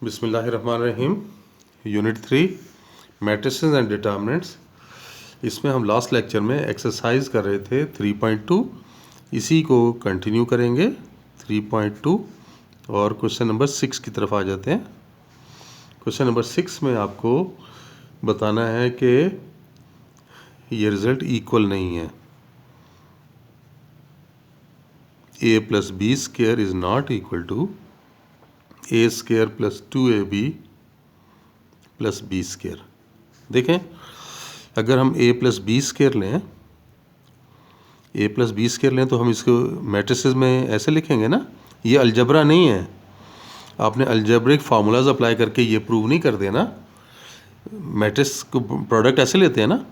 बिस्मिल्लाहिर्रहमानिर्रहीम। Unit 3 matrices and determinants. इसमें हम लास्ट लेक्चर में एक्सरसाइज कर रहे थे 3.2। इसी को कंटिन्यू करेंगे 3.2 और क्वेश्चन नंबर 6 की तरफ आ जाते हैं। क्वेश्चन नंबर 6 में आपको बताना है कि ये रिज़ल्ट इक्वल नहीं है। a plus B square is not equal to A square plus 2ab plus B square. देखें, अगर हम a प्लस बी स्क्वायर लें तो हम इसको मैट्रिसेस में ऐसे लिखेंगे ना। ये अलजबरा नहीं है, आपने अलजब्रिक फार्मूलाज अप्लाई करके ये प्रूव नहीं कर देना। मैट्रिक्स को प्रोडक्ट ऐसे लेते हैं ना,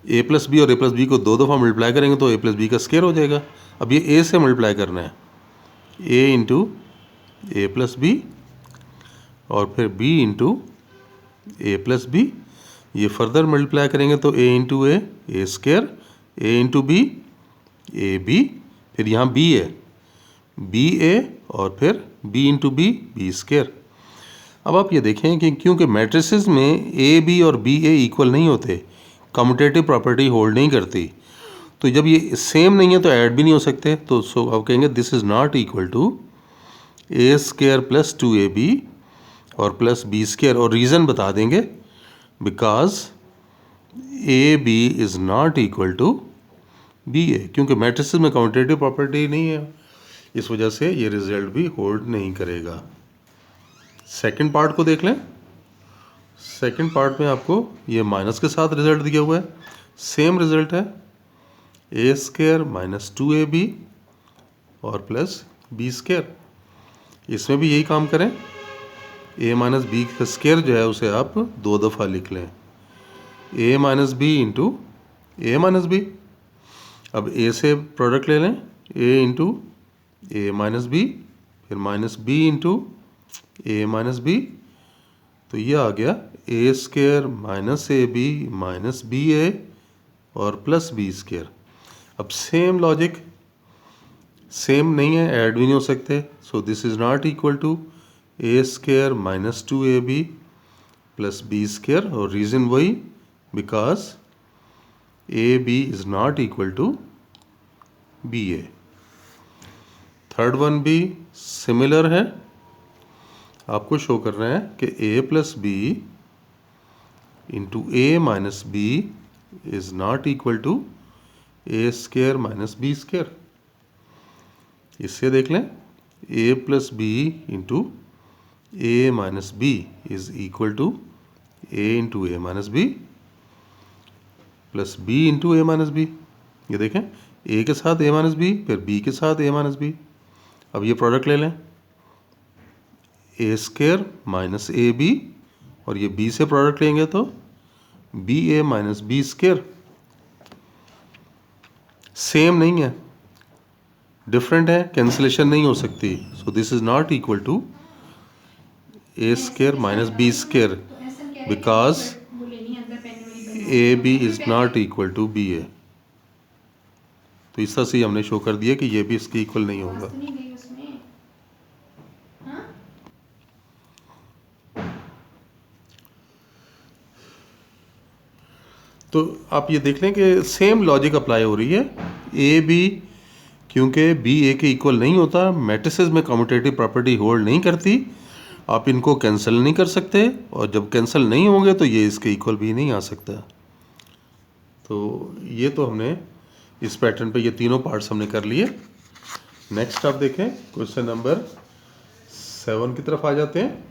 a प्लस बी और a प्लस बी को दो दफ़ा मल्टीप्लाई करेंगे तो a प्लस बी का स्क्वायर हो जाएगा। अब ये a से मल्टीप्लाई करना है, a into A plus B और फिर b into A plus B. ये फर्दर मल्टीप्लाई करेंगे तो a into A square, a into B A B, फिर यहाँ b है बी ए और फिर b इंटू बी स्क्वायर। अब आप ये देखें कि क्योंकि मैट्रिसेस में ए बी और बी ए इक्वल नहीं होते, कम्यूटेटिव प्रॉपर्टी होल्ड नहीं करती, तो जब ये सेम नहीं है तो ऐड भी नहीं हो सकते। तो सो आप कहेंगे this is not equal to A square plus 2ab और प्लस बी स्क्वायर, और रीज़न बता देंगे because A B is not equal to B a, क्योंकि मैट्रिसेस में कम्यूटेटिव प्रॉपर्टी नहीं है, इस वजह से ये रिजल्ट भी होल्ड नहीं करेगा। सेकंड पार्ट को देख लें। सेकंड पार्ट में आपको ये माइनस के साथ रिजल्ट दिया हुआ है, सेम रिजल्ट है ए स्क्वायर माइनस 2ab और प्लस बी स्क्वायर। इसमें भी यही काम करें, a माइनस बी का स्क्वायर जो है उसे आप दो दफ़ा लिख लें, a minus b into A minus b. अब a से प्रोडक्ट ले लें, a into A minus b, फिर माइनस b इंटू ए माइनस बी, तो ये आ गया a square minus a b minus b a और प्लस बी स्क्वायर। अब सेम लॉजिक, सेम नहीं है, ऐड भी नहीं हो सकते, so this is not equal to A square minus 2ab plus B square, और रीज़न वही because A B is not equal to B A. Third one भी सिमिलर है, आपको शो करना है कि a plus B into A minus B is not equal to A square minus B square. इससे देख लें, a plus B into A minus B is equal to A into A minus B plus B into A minus B. ये देखें, a के साथ a minus b, फिर b के साथ a माइनस बी। अब ये प्रोडक्ट ले लें, a square minus a b, और ये b से प्रोडक्ट लेंगे तो b a minus B square. Same नहीं है, डिफरेंट है, कैंसिलेशन नहीं हो सकती, so this is not equal to A square minus B square because A B is not equal to B a. तो इस तरह से हमने शो कर दिया कि ये भी इसके इक्वल नहीं होगा। तो आप ये देख लें कि सेम लॉजिक अप्लाई हो रही है। ए बी क्योंकि बी ए के इक्वल नहीं होता, मैट्रिसेस में कम्यूटेटिव प्रॉपर्टी होल्ड नहीं करती, आप इनको कैंसिल नहीं कर सकते, और जब कैंसिल नहीं होंगे तो ये इसके इक्वल भी नहीं आ सकता। तो ये तो हमने इस पैटर्न पे ये तीनों पार्ट्स हमने कर लिए। नेक्स्ट आप देखें, क्वेश्चन नंबर 7 की तरफ आ जाते हैं।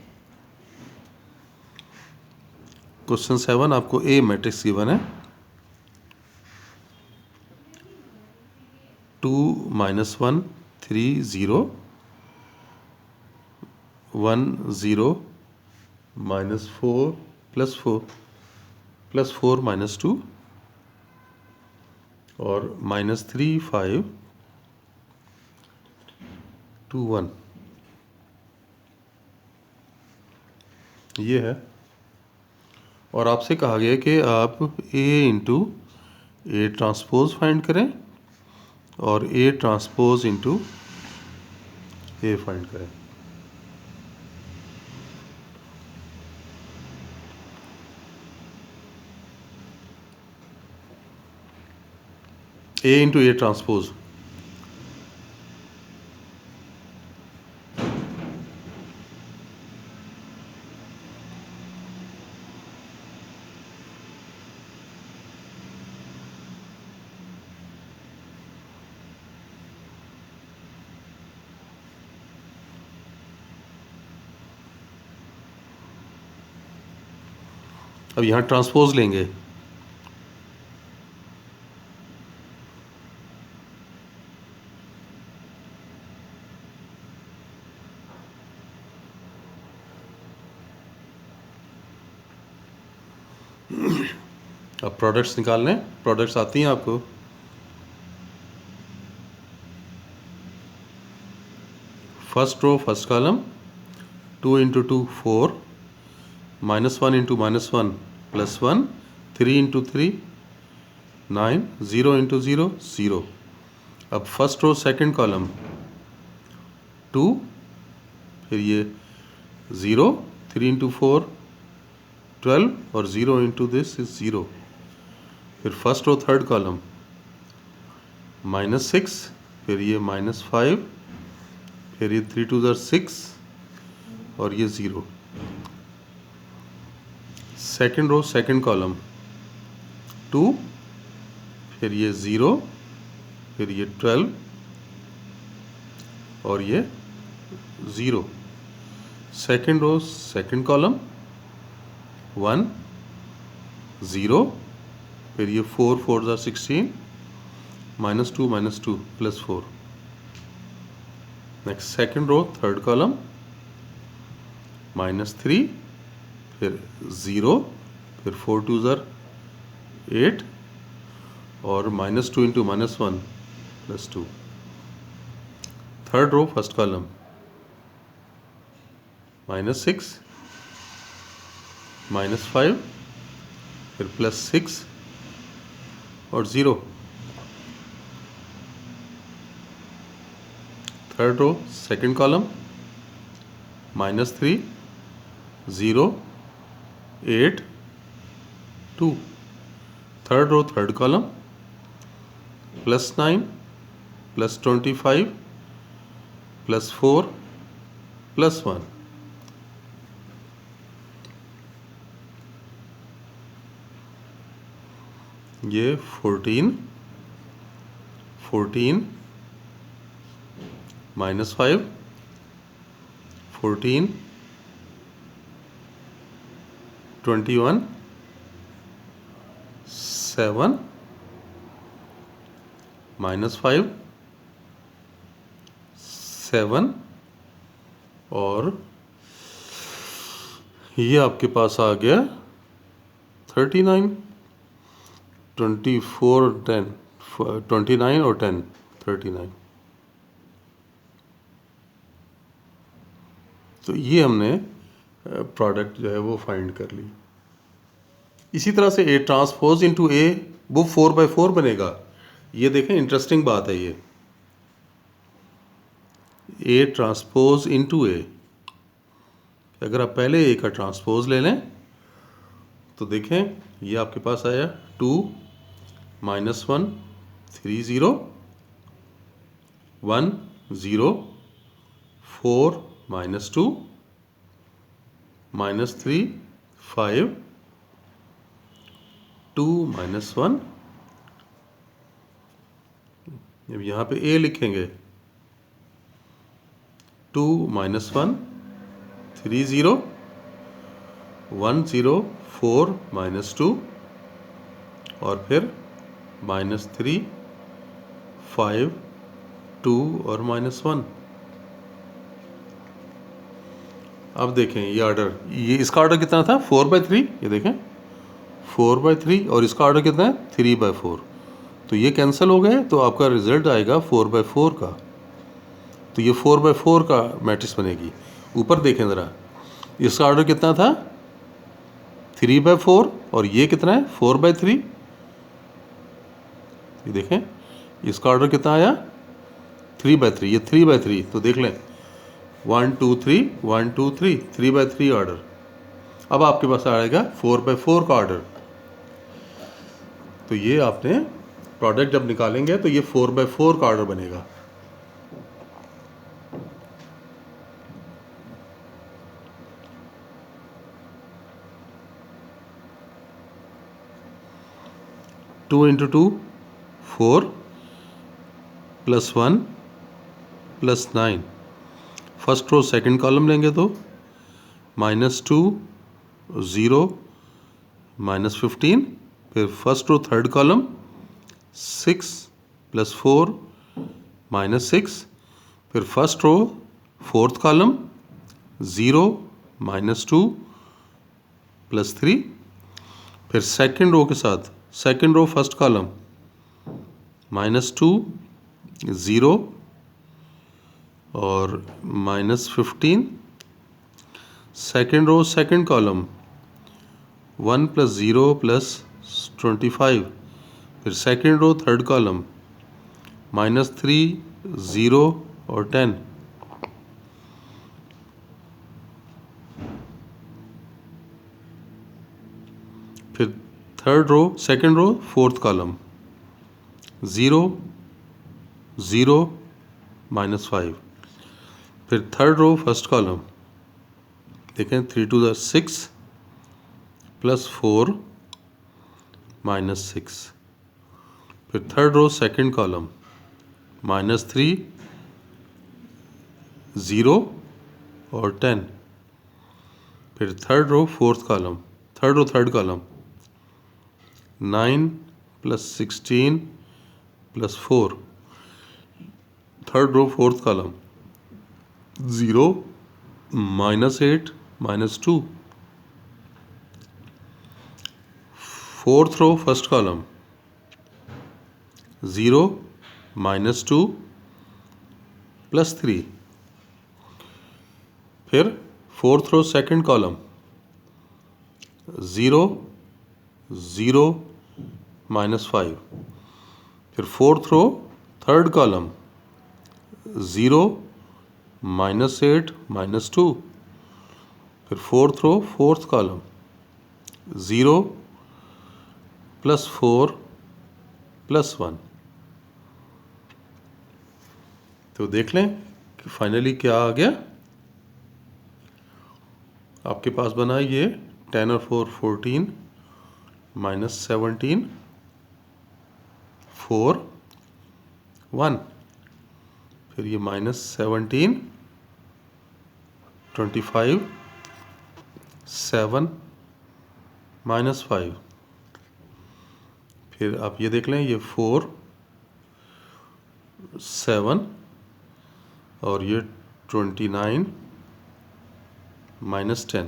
क्वेश्चन 7 आपको ए मैट्रिक्स गिवन है, 2 माइनस 1 3 0 1 0 माइनस 4 प्लस 4 माइनस 2 और माइनस 3 5 2 1। ये है, और आपसे कहा गया कि आप a into A transpose find करें और a transpose into A find करें। ए इंटू ए ट्रांसपोज। अब यहाँ ट्रांसपोज लेंगे, अब प्रोडक्ट्स निकालने, प्रोडक्ट्स आती हैं आपको। First row first column 2 into 2 4, -1 into -1 +1, 3 into 3 9, 0 into 0 0। अब फर्स्ट रो सेकंड कॉलम 2, फिर ये 0, 3 इंटू 4 12 और 0 इंटू दिस इज 0। फिर फर्स्ट रो थर्ड कॉलम -6, फिर ये -5, फिर ये 3 2 6 और ये 0। सेकंड रो सेकंड कॉलम 2, फिर ये 0, फिर ये 12 और ये 0। सेकंड रो सेकंड कॉलम 1 0, फिर ये 4 4 16, -2 -2 +4। Next second row third column -3, फिर 0, फिर 4 2 8 और -2 into -1 +2। Third row first column -6, -5, फिर +6 और 0। Third row second column -3 0 8 2। Third row third column +9 +25 +4 +1। ये 14 -5 14 21 7 -5 7 और ये आपके पास आ गया 39 24 10 29 और 10 39। तो ये हमने प्रोडक्ट जो है वो फाइंड कर ली। इसी तरह से ए ट्रांसपोज इंटू ए वो 4/4 बनेगा। ये देखें इंटरेस्टिंग बात है ये, ए ट्रांसपोज इंटू ए। अगर आप पहले ए का ट्रांसपोज ले लें तो देखें ये आपके पास आया 2 -1 3 0 1 0 4 -2 -3 5 2 -1। अब यहाँ पे ए लिखेंगे 2 -1 3 0 1 0 4 -2 और फिर -3 5 2 और -1। अब देखें ये ऑर्डर, ये इसका ऑर्डर कितना था 4/3। ये देखें 4/3 और इसका ऑर्डर कितना है 3/4। तो ये कैंसिल हो गए तो आपका रिजल्ट आएगा 4/4 का। तो ये 4/4 का मैट्रिक्स बनेगी। ऊपर देखें ज़रा, इसका ऑर्डर कितना था 3/4 और ये कितना है 4/3। ये देखें इसका ऑर्डर कितना आया 3/3, ये 3/3। तो देख लें 1 2 3 1 2 3 3/3 ऑर्डर। अब आपके पास आएगा 4/4 का ऑर्डर। तो ये आपने प्रोडक्ट जब निकालेंगे तो ये 4/4 का ऑर्डर बनेगा। Two into two 4 + 1 + 9। First row second column लेंगे तो -2 0 -15। फिर फर्स्ट रो थर्ड कॉलम 6 + 4 -6। फिर फर्स्ट रो फोर्थ कॉलम 0 -2 + 3। फिर सेकंड रो के साथ सेकंड रो फर्स्ट कॉलम -2 0 और -15। Second row second column 1 + 0 + 25। फिर सेकंड रो थर्ड कॉलम -3 0 और 10। फिर third row second row fourth column 0 0 -5। फिर थर्ड रो फर्स्ट कॉलम देखें 3 × 2 = 6 + 4 -6। फिर थर्ड रो सेकंड कॉलम -3 0 और 10। फिर third row fourth column third row third column 9 + 16 + 4। Third row fourth column 0 -8 -2। Fourth row first column 0 -2 + 3। फिर fourth row second column 0 0 -5। फिर fourth row third column 0 -8 -2। फिर fourth row fourth column 0 +4 +1। तो देख लें कि finally क्या आ गया आपके पास बना ये 10 और 4 14 -17 4 1। फिर ये -17 25 7 -5। फिर आप ये देख लें ये 4 7 और ये 29 -10।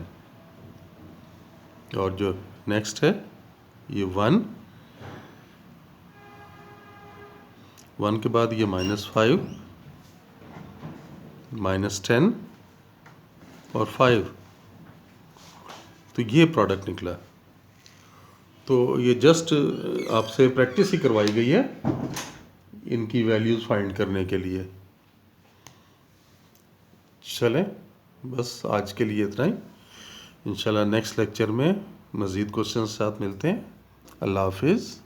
और जो नेक्स्ट है ये 1 के बाद ये -5 -10 और 5। तो ये प्रोडक्ट निकला। तो ये जस्ट आपसे प्रैक्टिस ही करवाई गई है इनकी वैल्यूज़ फाइंड करने के लिए। चलें बस आज के लिए इतना ही। इंशाल्लाह नेक्स्ट लेक्चर में मज़ीद क्वेश्चन के साथ मिलते हैं। अल्लाह हाफिज़।